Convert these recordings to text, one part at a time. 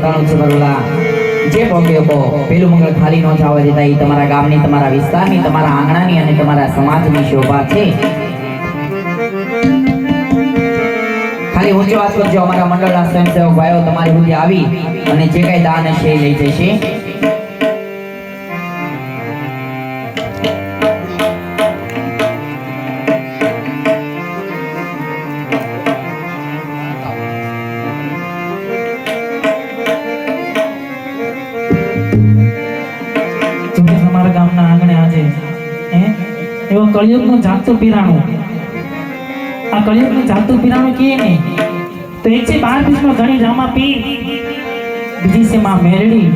રોકાણું છે બરોલા જે ભોગ્યો કો પેલું મંગળ ખાલી ન જવા દેતા એ તમારા ગામની તમારા વિસ્તારની તમારા આંગણાની અને તમારા સમાજની શોભા છે ખાલી ઊંચો વાત કરજો અમારા મંડળના સ્વયંસેવક ભાઈઓ તમારી સુધી આવી અને જે કઈ દાન હશે લઈ જશે કળિયુગનું જાગતું પીરાણું આ કળિયુગનું જાગતું પીરાણું કીએ ને તો એક છે 12 બીજનો ધણી રામા પીર બીજી છે માં મેરડી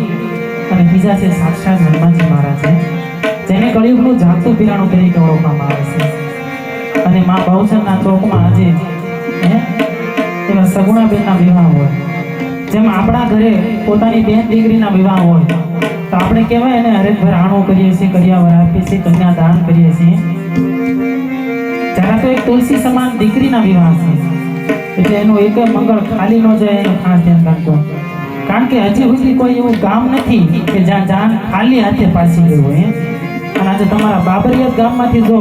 અને બીજા છે સાક્ષાત હનુમાનજી મહારાજ જેને કળિયુગનું જાગતું પીરાણું તરીકે ઓળખવામાં આવે છે અને માં બહુચરના ચોકમાં આજે એવા સગુણાબેનના વિવાહ હોય જેમ આપણા ઘરે પોતાની બેન દીકરીના વિવાહ હોય તો આપણે કહેવાય ને હરેકભર આણું કરીએ છીએ કરિયાવર આપીએ છીએ કન્યાદાન કરીએ છીએ ત્યારે તો એક તુલસી સમાન દીકરીના વિવાહ છે એટલે એનું એક મંગળ ખાલી ન જાય એનું ખાસ ધ્યાન રાખજો કારણ કે હજી સુધી કોઈ એવું ગામ નથી કે જ્યાં જાન ખાલી હાથે પાછી ગયું હોય અને આજે તમારા બાબરિયાત ગામમાંથી જો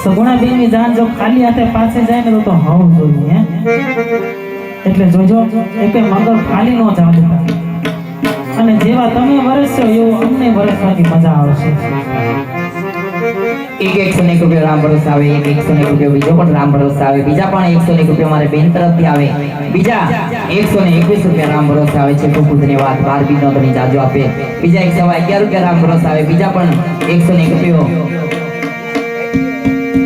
સગુણાબેનની જાન જો ખાલી હાથે પાછી જાય ને તો હોવું જોઈએ એટલે જોજો એક મંગળ ખાલી ન જવા દેતા અને જેવા તમે વરસશો એવું અમને વરસવાની મજા આવશે એક 101 રૂપિયા રામ ભરોસે આવે એક 101 રૂપિયા બીજો પણ રામ ભરોસે આવે બીજા પણ 101 રૂપિયા મારે બેન તરફથી આવે બીજા 121 રૂપિયા રામ ભરોસે આવે છે ખૂબ ખૂબ ધન્યવાદ 12 બીનો તો જાજો આપે બીજા 111 રૂપિયા રામ ભરોસે આવે બીજા પણ 101 રૂપિયો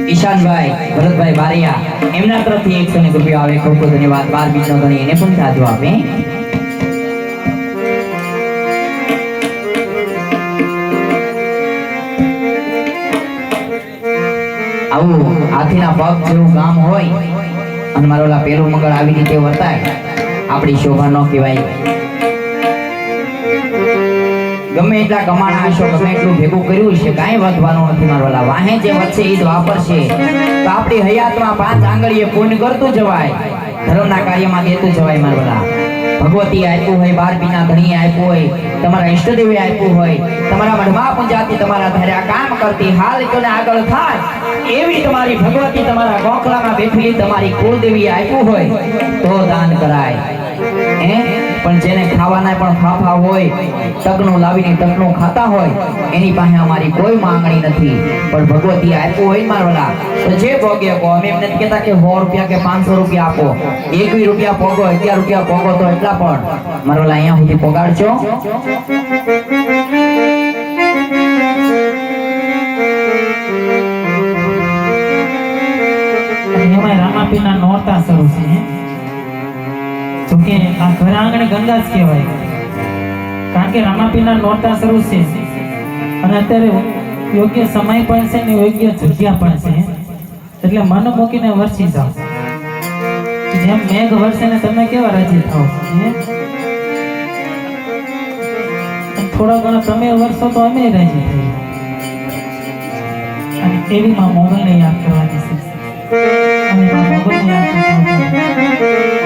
ઈશાનભાઈ ભરતભાઈ બારિયા એમના તરફથી 101 રૂપિયા આવે ખૂબ ખૂબ ધન્યવાદ 12 બીનો તો એને પણ જાજો આપે આવું હાથીના પગ જેવું ગામ હોય અને મારો ઓલા પેલું મંગળ આવી રીતે વર્તાય આપણી શોભા ન કહેવાય ગમે એટલા કમાણા હશો ગમે એટલું ભેગું કર્યું છે કાંઈ વધવાનું નથી મારો ઓલા વાહે જે વધશે એ જ વાપરશે તો આપણી હયાતમાં 5 આંગળીએ પુણ્ય કરતું જવાય ધર્મના કાર્યમાં દેતું જવાય મારો ઓલા ભગવતી આપ્યું હોય 12 બીના ધણીએ આપ્યું હોય તમારા ઈષ્ટદેવે આપ્યું હોય તમારા મઢમાં પૂજાતી તમારા ધર્યા કામ કરતી હાલ તને આગળ થાય એવી તમારી ભગવતી તમારા ગોખલામાં બેઠેલી તમારી કુળદેવી આપ્યું હોય તો દાન કરાય પણ જેને ખાવાના પણ ફાફા હોય તકનું લાવીને તકનું ખાતા હોય એની પાસે અમારી કોઈ માંગણી નથી પણ ભગવતી આપ્યું હોય મારવાલા તો જે ભોગે કો અમે એમને કહેતા કે 100 રૂપિયા કે 500 રૂપિયા આપો 21 રૂપિયા પોગો 11 રૂપિયા પોગો તો એટલા પણ મારવાલા અહીંયા સુધી પોગાડજો રામાપીરના નોરતા શરૂ છે જોકે આ ઘર આંગણે ગંગા જ કહેવાય કારણ કે રામાપીરના નોરતા શરૂ છે અને અત્યારે યોગ્ય સમય પણ છે ને યોગ્ય જગ્યા પણ છે એટલે મન મૂકીને વરસી જાઓ જેમ મેઘ વરસે ને તમે કેવા રાજી થાવ થોડા ઘણા તમે વરસો તો અમે રાજી થઈએ અને એવી માં મોગલને યાદ કરવાની છે અને માં મોગલને યાદ કરવાની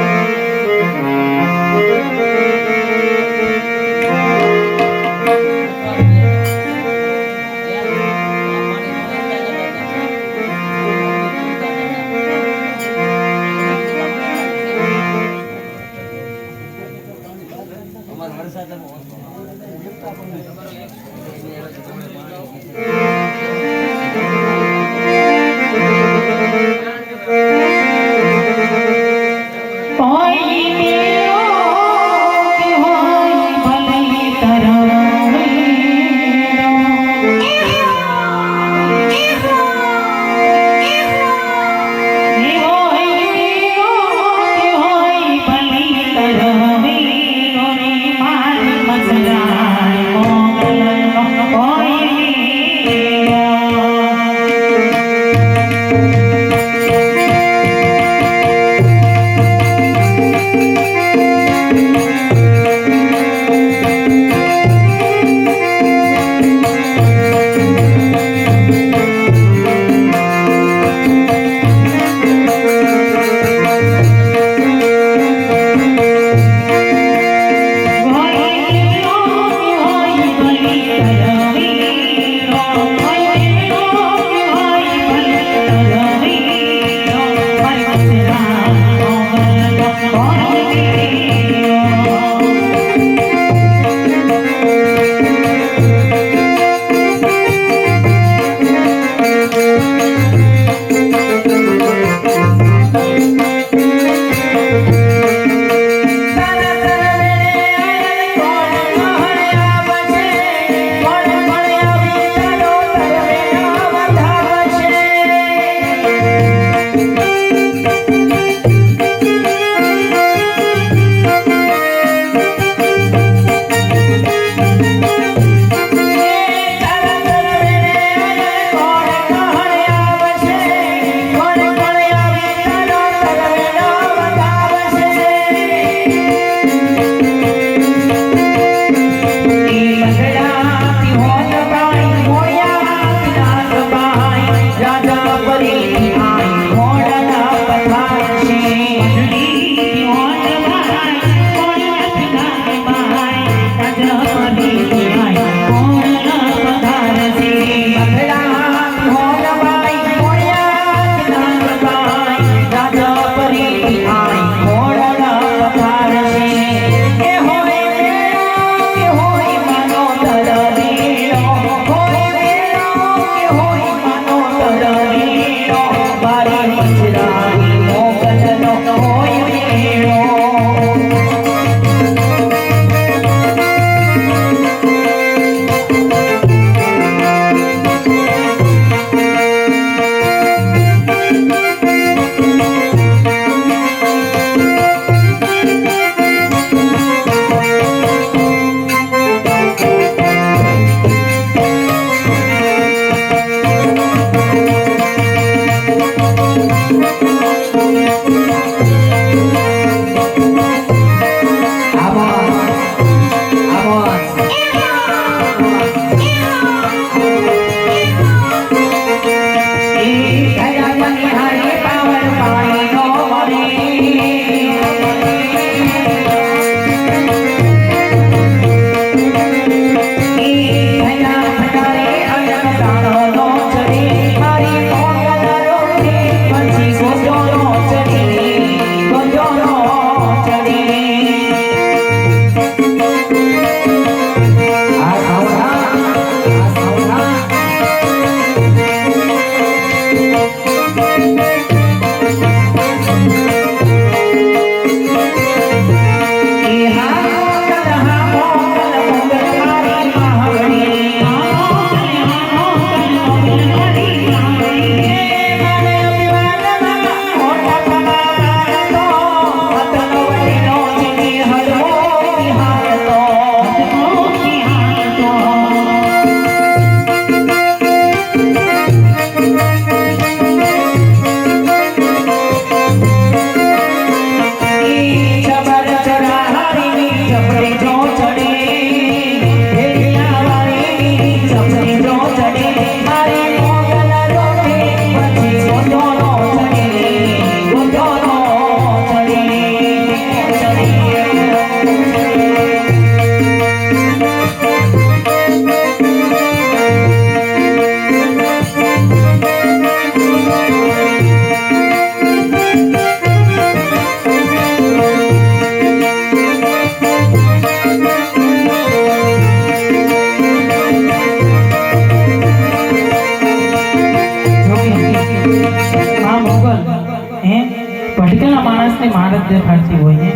ભટકેલા માણસને માણસ દેખાડતી હોય હે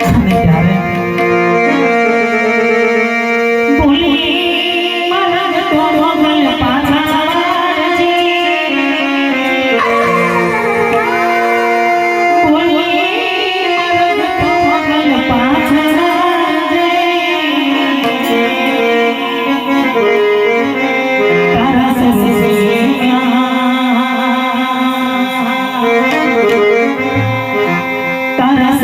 અને ત્યારે બોલી મારા તો મોગલ પાછા વાળજે બોલી મારા તો મોગલ પાછા વાળજે તારા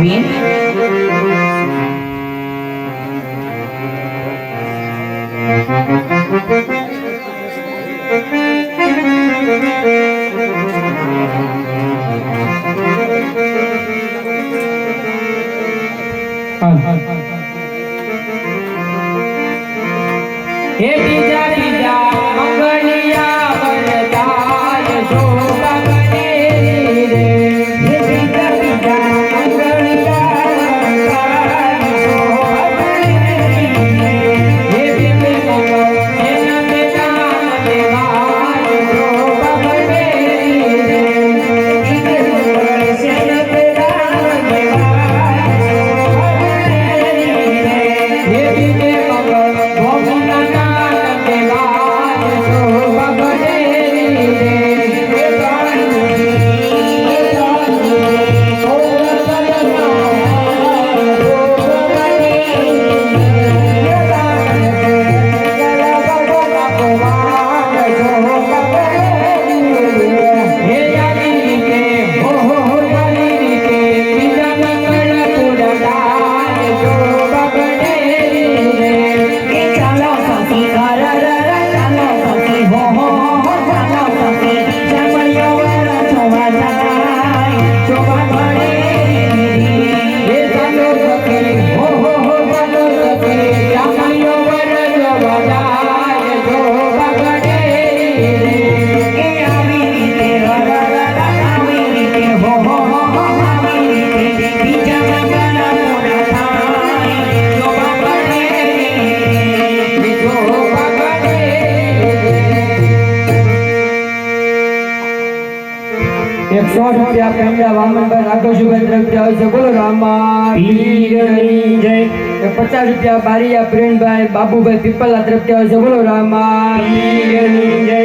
આવી. હે બીજા બીજા મંગળિયા વરદાય શોભા બનેલી રે. હે બીજા બીજા મંગળિયા વરદાય શોભા બનેલી રે. હે બીજે મંગળ એના બેટા દેવાય શોભા બનેલી રે. બીજે મંગળ એના બેટા દેવાય શોભા બનેલી રે. હે બીજે મંગળ ભોગના ₹100 પેંડા વામનભાઈ રાઘવજીભાઈ તરફથી આવે છે. બોલો રામા પીરની જય. ₹50 બારીયા પ્રેમભાઈ બાબુભાઈ પીપલા તરફથી આવે છે. બોલો રામા પીરની જય.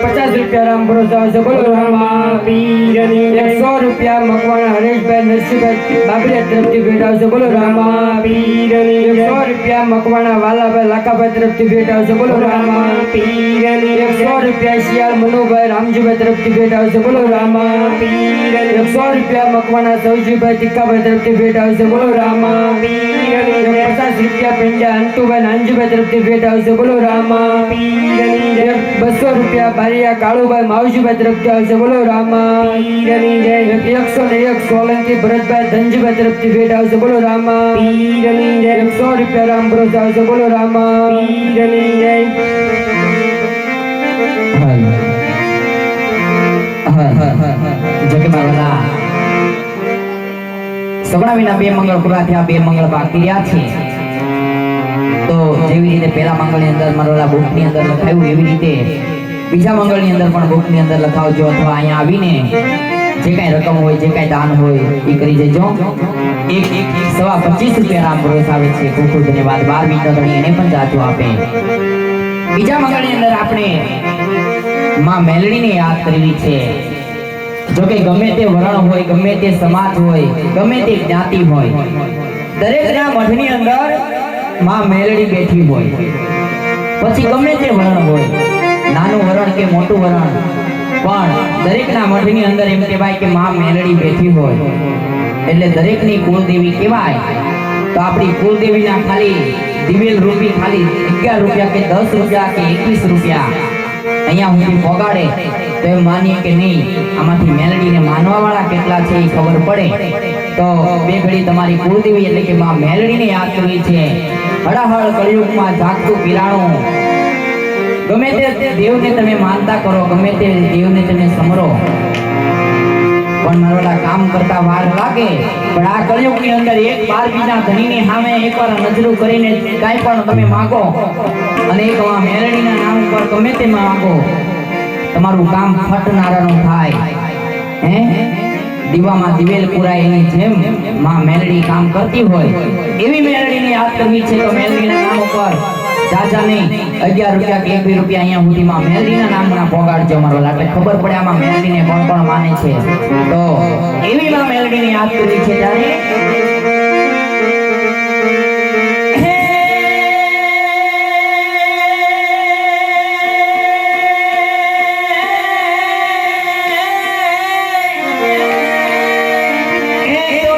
₹50 રામ ભરોસે આવે છે. બોલો રામા પીરની જય. ₹100 મકવાણા હરેશભાઈ નરસિંહભાઈ બાબરિયા તરફથી ભેટ આવે છે. બોલો રામા પીરની જય. ₹100 મકવાણા વાલાભાઈ લાખાભાઈ તરફથી ભેટ આવે છે. બોલો રામા પીરની જય. ₹100 શિયાળ મનુભાઈ રામજીભાઈ તરફથી ભેટ આવે છે. બોલો રામા પીરની. ₹100 મકવાણા સૌજીભાઈ ટીકાભાઈ તરફથી ભેટ આવે છે. બોલો રામા પીરની જય. ₹50 પેંડા અંતુભાઈ નાનજીભાઈ તરફથી ભેટ આવે છે. બોલો રામા પીરની જય. ₹200 બારીયા કાળુભાઈ માવજીભાઈ તરફથી આવે છે. બોલો રામા પીરની જય. 101 સોલંકી ભરતભાઈ ધનજીભાઈ તરફથી ભેટ આવે છે. બોલો રામા પીરની જય. ₹100 રામ ભરોસે આવે છે. બોલો રામા પીરની જય. સગડાવીના 2 મંગળ પૂરા થયા, 2 મંગળ બાકી રહ્યા છે. તો જેવી રીતે પહેલા મંગળની અંદર મારા બુકની અંદર લખાયું એવી રીતે બીજા મંગળની અંદર પણ બુકની અંદર લખાવજો, અથવા અહીંયા આવીને જે કાંઈ રકમ હોય, જે કાંઈ દાન હોય એ કરી જજો. એક ₹25 રામ ભરોસે આવે છે. ખૂબ ખૂબ ધન્યવાદ. 12 ધણી એને પણ જાજો આપે. બીજા મંગળની અંદર આપણે માં મેલડીને યાદ કરવી છે. જો કે ગમે તે વર્ણ હોય, ગમે તે સમાજ હોય, ગમે તે જ્ઞાતિ હોય, દરેકના મઠની અંદર માં મેલડી બેઠી હોય. પછી ગમે તે વર્ણ હોય, નાનું વર્ણ કે મોટું વર્ણ, પણ દરેકના મઠની અંદર એમ કહેવાય કે માં મેલડી બેઠી હોય. એટલે દરેકની કુળદેવી કહેવાય. તો આપણી કુળદેવીના ખાલી દિવેલ રૂપી ખાલી ₹11 કે ₹10 કે ₹21 અહીંયા સુધી પોગાડે તો એમ માનીએ કે નહીં, આમાંથી મેલડીને માનવા વાળા કેટલા છે એ ખબર પડે. તો બે ઘડી તમારી કુળદેવી એટલે કે માં મેલડીને યાદ કરવી છે. હળહળ કળિયુગમાં જાગતું પીરાણું. ગમે તે દેવને તમે માનતા કરો, ગમે તે દેવને તમે સમરો, પણ મારા કામ કરતા વાર લાગે. પણ આ કળિયુગની અંદર એક બાર બીજા ધણીની સામે એકવાર નજરો કરીને કાંઈ પણ તમે માગો અને એક મેલડીના નામ પર ગમે તે માગો, તમારું કામ ફટનારાનું થાય. હે દીવામાં દિવેલ પુરાય એની જેમ માં મેલડી કામ કરતી હોય. એવી મેલડીને યાદ કરવી છે. તો મેલડીના નામ ઉપર જાજા નહીં, ₹11 કે ₹21 અહીંયા સુધીમાં મેલડીના નામના પોગાડજો મારો, એટલે ખબર પડે આમાં મેલડીને કોણ કોણ માને છે. તો એવી માં મેલડીને યાદ કરવી છે. ત્યારે એ તો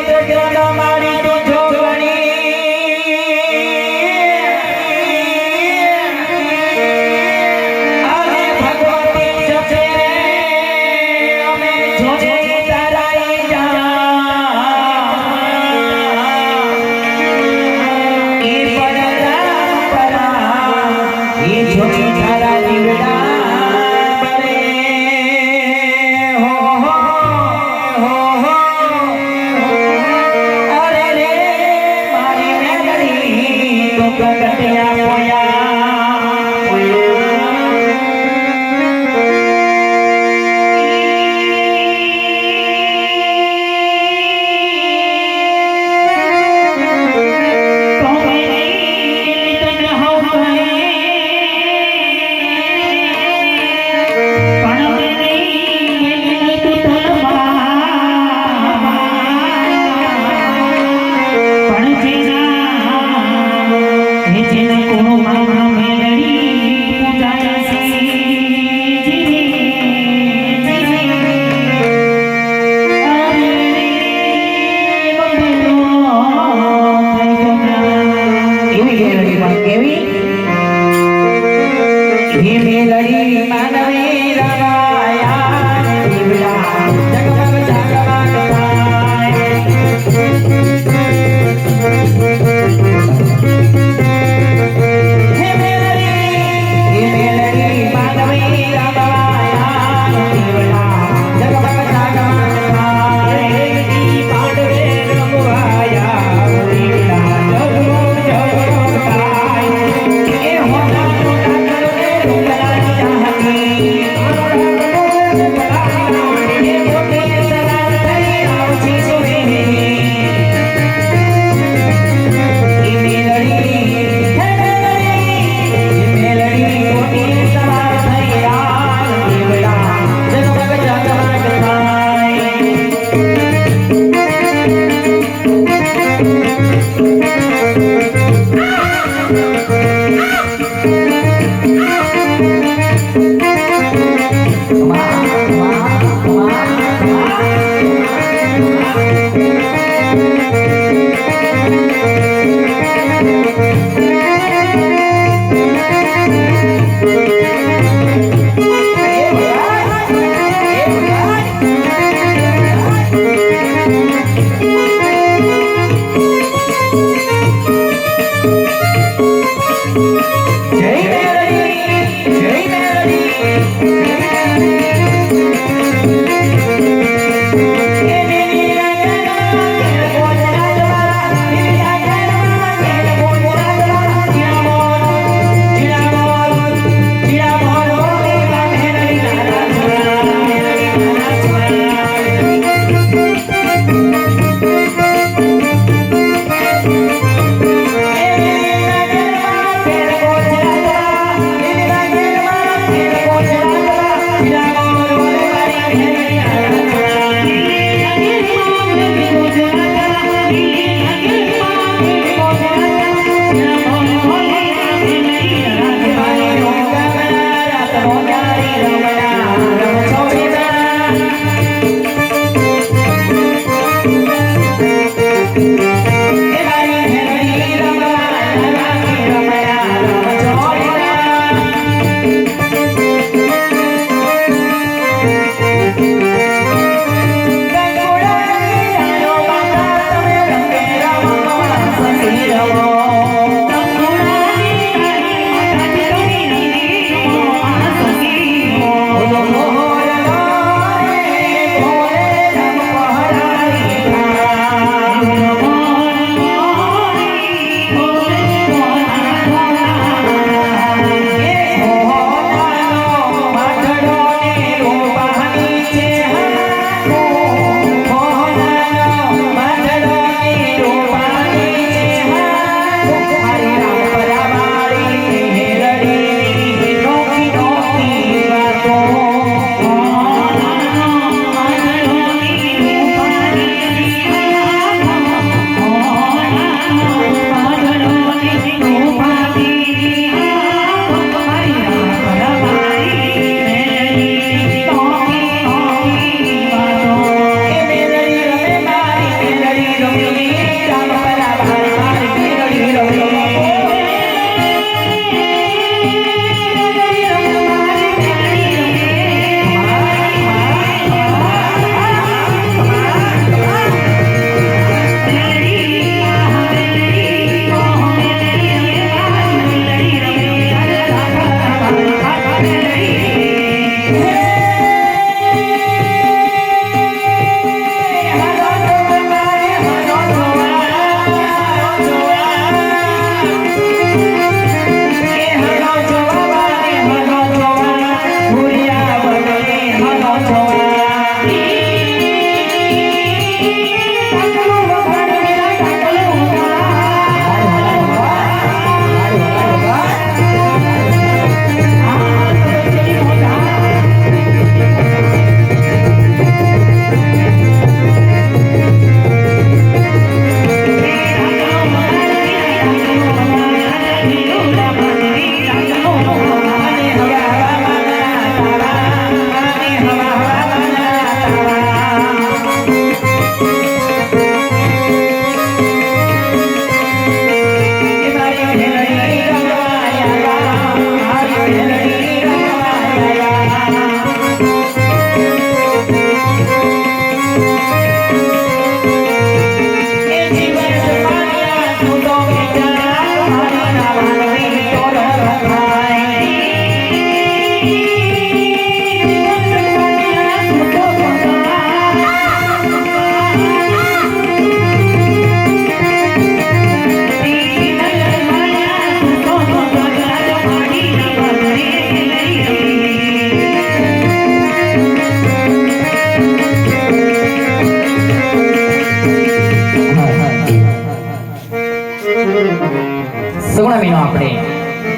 સગુણા મહિનો આપણે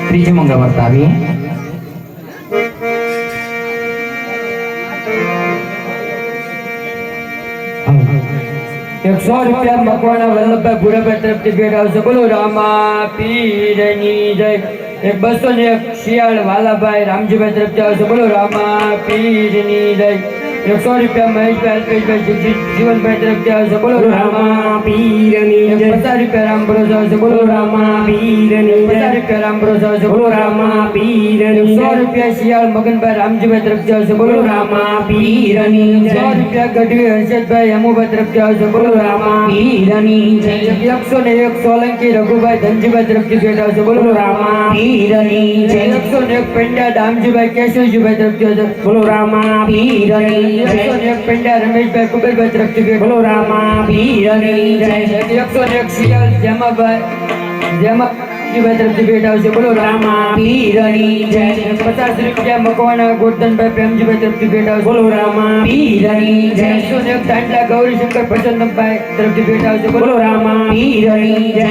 ત્રીજો મંગળવાર આવીએ. ₹100 મકવાણા વલ્લભભાઈ ભુડાભાઈ તરફથી ભેટ આવશે. બોલો રામા પીરની જય. એક 201 શિયાળ વાલાભાઈ રામજીભાઈ તરફથી આવે છે. બોલો રામા પીરની જય. 100 રૂપિયા મહેશભાઈ અલ્પેશભાઈ જીવનભાઈ તરફથી આવે છે. બોલો રામા પીરની જય. 50 રૂપિયા રામ ભરોસે આવે છે. બોલો રામા પીરની 50 જય. રૂપિયા રામ ભરોસે આવે છે. બોલો રામા પીરની 100 જય. રૂપિયા શિયાળ મગનભાઈ રામજીભાઈ તરફથી આવે છે. બોલો બોલો રામા પીરની 100 જય. રૂપિયા ગઢવી હર્ષદભાઈ હેમુભાઈ તરફથી આવે છે. બોલો બોલો રામા પીરની જય. 101 સોલંકી રઘુભાઈ ધનજીભાઈ તરફથી ભેટ આવે છે. બોલો બોલો રામા પીરની જય. 101 પંડ્યા દામજીભાઈ કેશવજીભાઈ તરફથી આવે છે. બોલો રામા પીરની જય. 101 પંડ્યા રમેશભાઈ કુબેરભાઈ તરફથી ભેટ. બોલો રામા પીરની જય. 101 શિયાળ જેમાભાઈ તરફથી ભેટ આવે છે. બોલો રામા પીરની જય. 50 રૂપિયા મકવાણા ગોરધનભાઈ પ્રેમજીભાઈ તરફથી ભેટ આવે છે. બોલો રામા પીરની જય. 101 દાંડલા ગૌરીશંકર પ્રચંડમભાઈ તરફથી ભેટ આવે છે. બોલો રામા પીરની જય.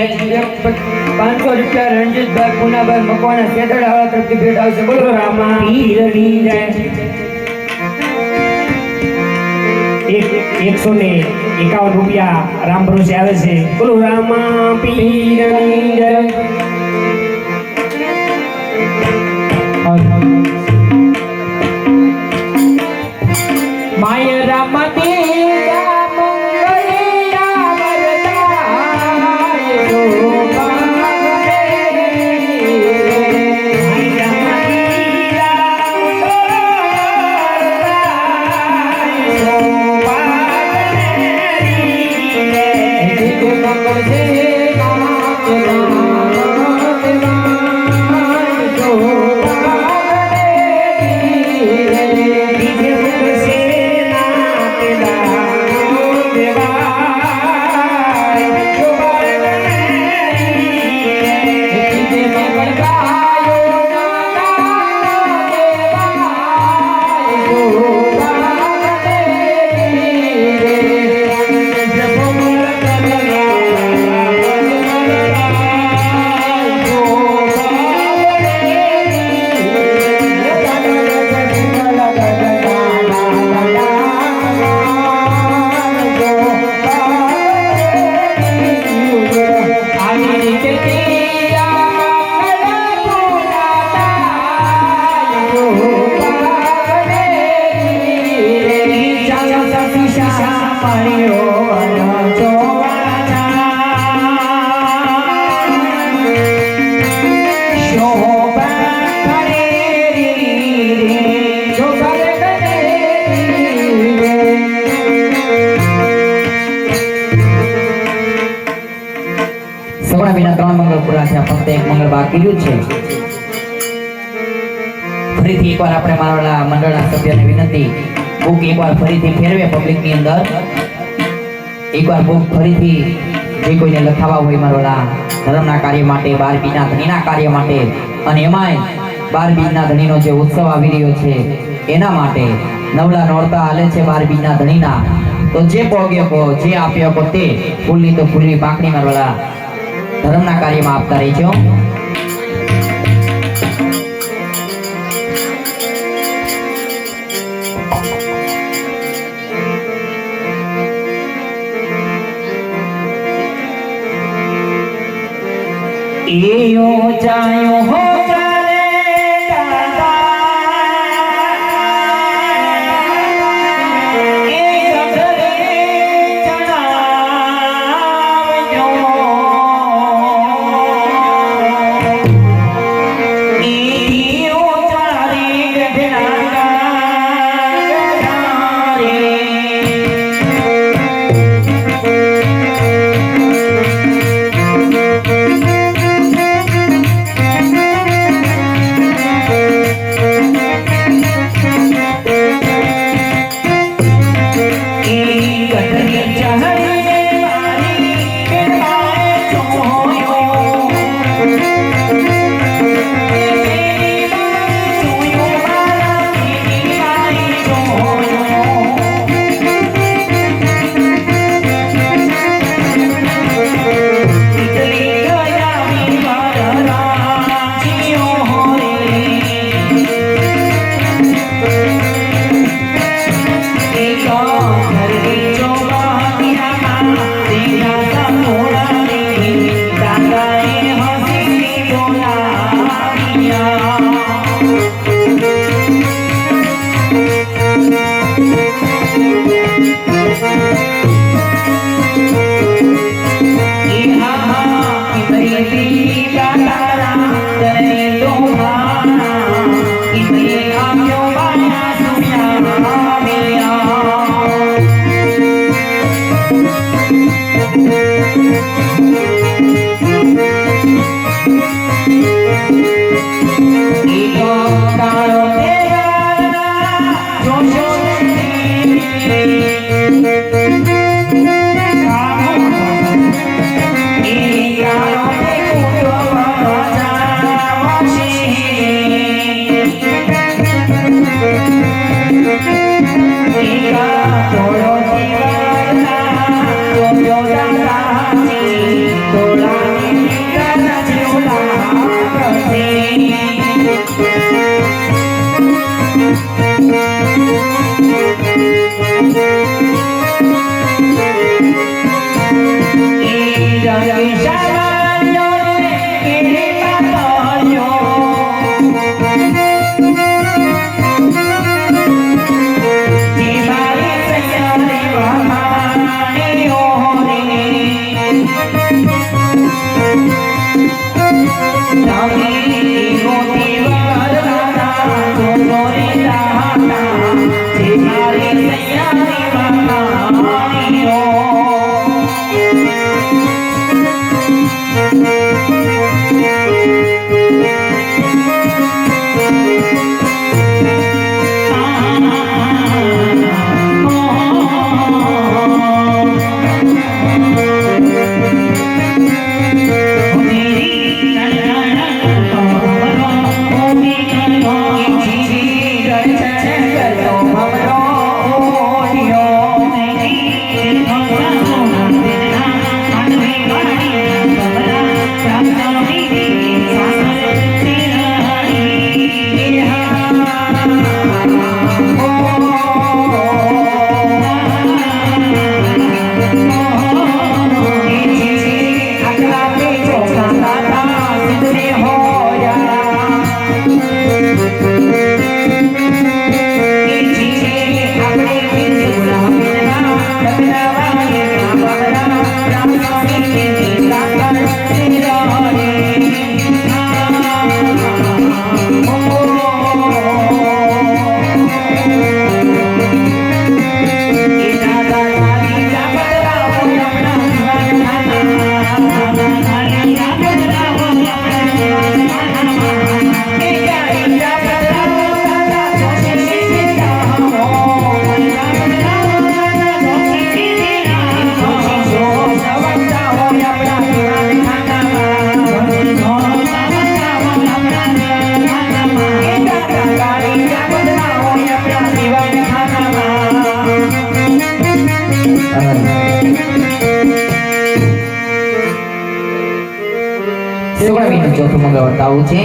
500 રૂપિયા રણજીતભાઈ પૂનાભાઈ મકવાણા સેદડાવાળા તરફથી ભેટ આવે છે. બોલો બોલો રામા પીરની જય. 151 રૂપિયા રામ ભરોસે આવે છે. બોલો રામા પીરની જય. માય રામતી ફક્ત એક મંગળ બાકી રહ્યું છે. ફરીથી એકવાર આપણે મારા મંડળના સભ્યને વિનંતી, બુક એકવાર ફરીથી ફેરવે પબ્લિકની અંદર. એકવાર બુક ફરીથી જે કોઈને લખાવા હોય મારા ધર્મના કાર્ય માટે, 12 બીજના ધણીના કાર્ય માટે, અને એમાંય 12 બીજના ધણીનો જે ઉત્સવ આવી રહ્યો છે એના માટે નવલા નોરતા હાલે છે 12 બીજના ધણીના. તો જે પોગ્યો કો, જે આપ્યો કો તે ફૂલની તો ફૂલની પાંખડી મારવાલા ધર્મના કાર્યમાં આપતા રહેજો. એયો ચાયો હો ચાલે દાદા, એ ગગરે ચડાવજો. એયો ચાલે ગઢડા ગઢારે. ચોથું મંગળ બતાવું છે.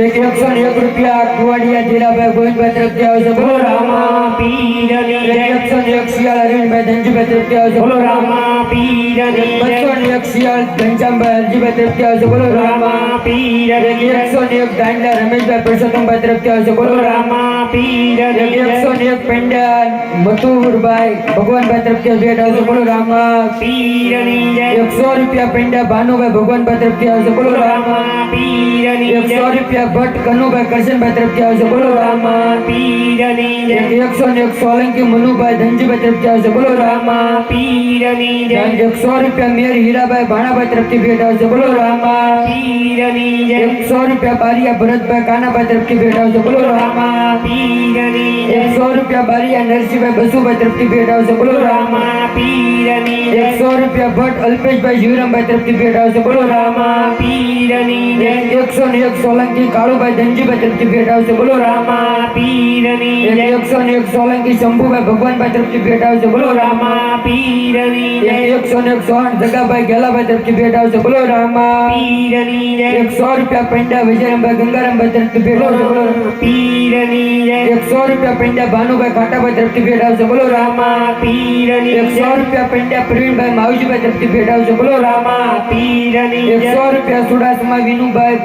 એક 101 રૂપિયા કુવાડિયા જીરાભાઈ ગોવિંદભાઈ તરફથી આવે છે. બોલો રામા પીરની જય. 101 શિયાળ અરવિંદભાઈ ધનજીભાઈ તરફથી આવે છે. બોલો રામા પીરની જય. 201 શિયાળ ઘનશ્યામભાઈ હરજીભાઈ તરફથી આવે છે. બોલો રામા પીરની જય. 101 દાંડા રમેશભાઈ પરસોત્તમભાઈ તરફથી આવે છે. બોલો રામા પીરની જય. 101 પેંડા મથુરભાઈ ભગવાનભાઈ તરફથી ભેટ આવે છે. બોલો રામા પીરની જય. 100 રૂપિયા પેંડા ભાનુભાઈ ભગવાનભાઈ તરફથી આવે છે. બોલો રામા રામા પીરની જય. 100 રૂપિયા ભટ્ટ કનુભાઈ કરશનભાઈ તરફથી આવે છે. બોલો રામા પીરની જય. 101 સોલંકી મનુભાઈ ધનજીભાઈ તરફથી આવે છે. બોલો રામા રામા પીરની જય. 100 રૂપિયા મેર હીરાભાઈ ભાણાભાઈ તરફથી ભેટ આવે છે. બોલો રામા પીરની જય. 100 રૂપિયા બારિયા ભરતભાઈ કાનાભાઈ તરફથી ભેટ આવે છે. બોલો રામા રામા પીરની જય. 100 રૂપિયા બારિયા નરસિંહભાઈ બસુભાઈ તરફથી ભેટ આવે છે. બોલો રામા રામા પીરની જય. 100 રૂપિયા ભટ્ટ અલ્પેશભાઈ જીવરામભાઈ તરફથી ભેટ આવે છે. બોલો રામા રામા પીરની જય. 101 સોલંકી કાળુભાઈ ધનજીભાઈ તરફથી ભેટ આવે છે. બોલો રામા રામા પીરની જય. 101 સોલંકી શંભુભાઈ ભગવાનભાઈ તરફથી ભેટ આવે છે. બોલો રામા રામા પીરની જય. 101 સોહન જગાભાઈ ગેલાભાઈ તરફથી ભેટ આવે છે. બોલો રામા પીરની જય. 100 રૂપિયા પેંડા વિજયરામભાઈ ગંગારામભાઈ તરફથી ભેટ આવે છે. બોલો રામા. પીરની જય. 100 રૂપિયા પેંડા ભાનુભાઈ કાંટાભાઈ તરફથી ભેટ આવે છે. બોલો રામા. રામા પીરની 100 જય. રૂપિયા પેંડા પ્રવીણભાઈ માવજીભાઈ તરફથી ભેટ આવે છે. બોલો રામા. રામા પીરની જય. 100 રૂપિયા સુડાસમા વિનુભાઈ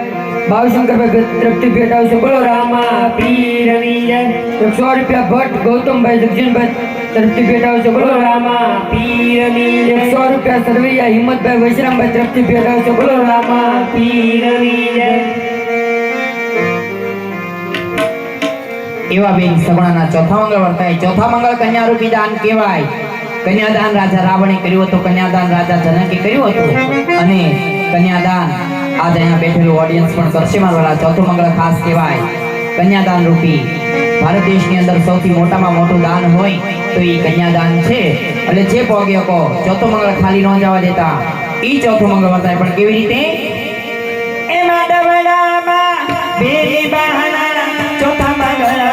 ભાવશંકરભાઈ તરફથી ભેટ આવશે બોલો રામા પીરની જય 100 રૂપિયા ભટ્ટ ગૌતમભાઈ જગજીનભાઈ તરફથી ભેટ આવશે બોલો રામા પીરની જય 100 રૂપિયા સરવૈયા હિંમતભાઈ વૈશ્રામભાઈ તરફથી ભેટ આવશે બોલો રામા પીરની જય એવા બેન સગુણાના ચોથા મંગળ વર્તાય. ચોથા મંગળ કન્યા રૂપી દાન કહેવાય. કન્યાદાન રાજા રાવણે કર્યું હતું, કન્યાદાન રાજા જનકે કર્યું હતું અને કન્યાદાન આજે અહીંયા બેઠેલું ઓડિયન્સ પણ કરશે મારા. ચોથું મંગળ ખાસ કહેવાય. કન્યાદાન રૂપી ભારત દેશની અંદર સૌથી મોટામાં મોટું દાન હોય તો એ કન્યાદાન છે. એટલે જે પોગે કો ચોથું મંગળ ખાલી ન જવા દેતા ઈ ચોથું મંગળ વર્તાય. પણ કેવી રીતે? એમાં દવડામાં બેરી બહાના ચોથા મંગળ વર્તાય.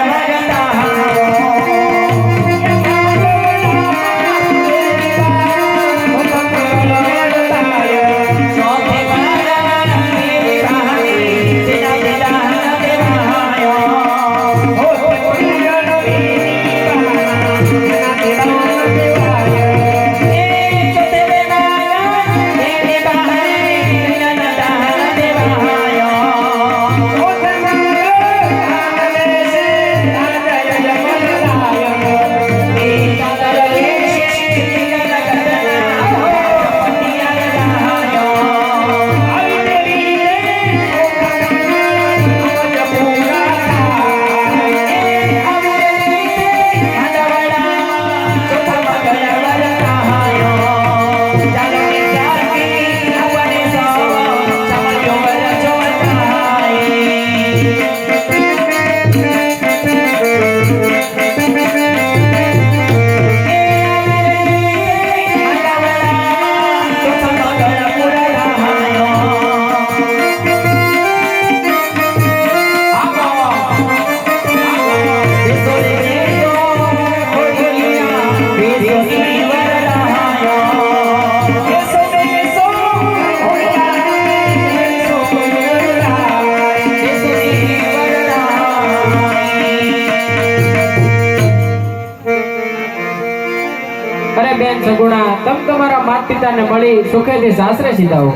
અરે બેન સગુણા તમ તમારા માતા પિતાને મળી સુખેથી સાસરે સીધાઓ.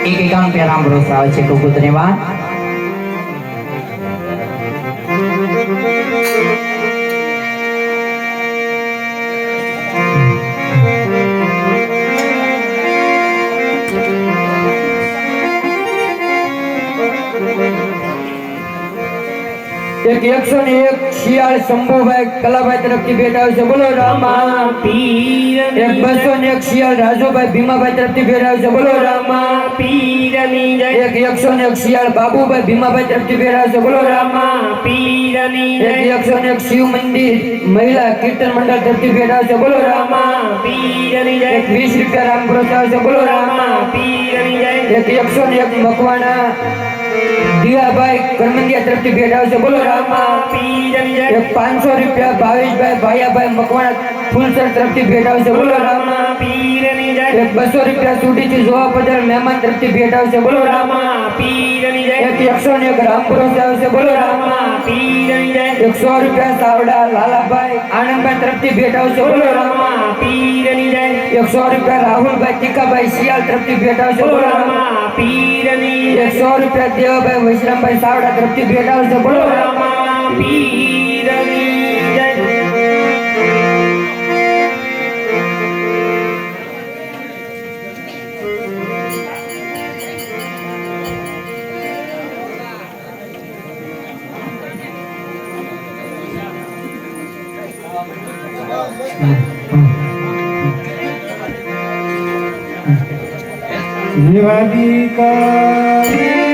એક એકાઉન્ટ पे राम भरोसा આવે છે. ખૂબ ખૂબ ધન્યવાદ. એક 101 શિયાળ શંભુભાઈ કલાભાઈ તરફથી ભેટ આવશે બોલો રામા પીરની એક 201 શિયાળ રાજુભાઈ ભીમાભાઈ તરફથી ભેટ આવશે બોલો રામા પીરની જય એક 101 શિયાળ બાબુભાઈ ભીમાભાઈ તરફથી ભેટ આવશે બોલો રામા પીરની જય એક 101 શિવ મંદિર મહિલા કીર્તન મંડળ તરફથી ભેટ આવશે બોલો રામા પીરની જય એક 20 રૂપિયા રામ ભરોસે આવશે બોલો રામા પીરની જય એક 101 મકવાણા દિયાભાઈ કરમંદિયા તરફથી ભેટ આવશે બોલો રામા પીરની જય એક 500 રૂપિયા ભાવેશભાઈ ભાયાભાઈ મકવાણા ફૂલસર તરફથી ભેટ આવશે બોલો રામા પીરની જય એક 200 રૂપિયા સુડીથી જોવા પધાર મહેમાન તરફથી ભેટ આવશે બોલો રામા પીરની જય એક 101 રામ ભરોસે આવશે બોલો રામા પીરની જય 100 રૂપિયા સાવડા લાલાભાઈ આનંદભાઈ તરફથી ભેટ આવશે બોલો રામા પીરની જય 100 રૂપિયા રાહુલભાઈ ટીકાભાઈ શિયાળ તરફથી ભેટ આવશે બોલો રામા પીરની જય 100 રૂપિયા દેવાભાઈ વૈશ્રામભાઈ સાવડા તરફથી ભેટ આવશે બોલો રામા પીરની જય વિવાદી કા